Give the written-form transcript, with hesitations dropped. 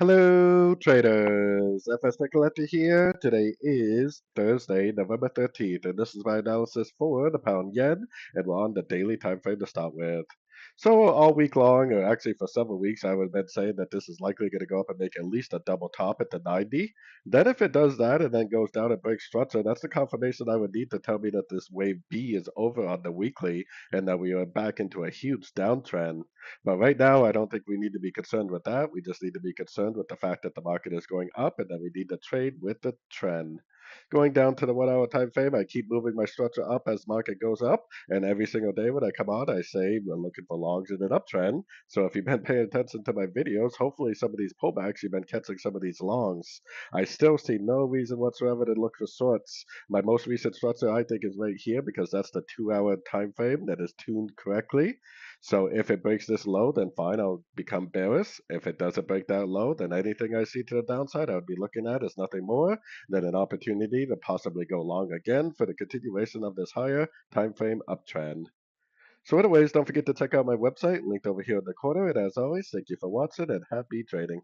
Hello, traders. FX Pip Collector here. Today is Thursday, November 13th, and this is my analysis for the pound yen, and we're on the daily time frame to start with. So all week long, or actually for several weeks, I would have been saying that this is likely going to go up and make at least a double top at the 90. Then if it does that and then goes down and breaks structure, that's the confirmation I would need to tell me that this wave B is over on the weekly and that we are back into a huge downtrend. But right now, I don't think we need to be concerned with that. We just need to be concerned with the fact that the market is going up and that we need to trade with the trend. Going down to the 1 hour time frame, I keep moving my structure up as market goes up. And every single day when I come on, I say we're looking for longs in an uptrend. So if you've been paying attention to my videos, hopefully some of these pullbacks, you've been catching some of these longs. I still see no reason whatsoever to look for shorts. My most recent structure, I think, is right here because that's the 2 hour time frame that is tuned correctly. So if it breaks this low, then fine, I'll become bearish. If it doesn't break that low, then anything I see to the downside, I would be looking at is nothing more than an opportunity to possibly go long again for the continuation of this higher time frame uptrend. So anyways, don't forget to check out my website linked over here in the corner. And as always, thank you for watching and happy trading.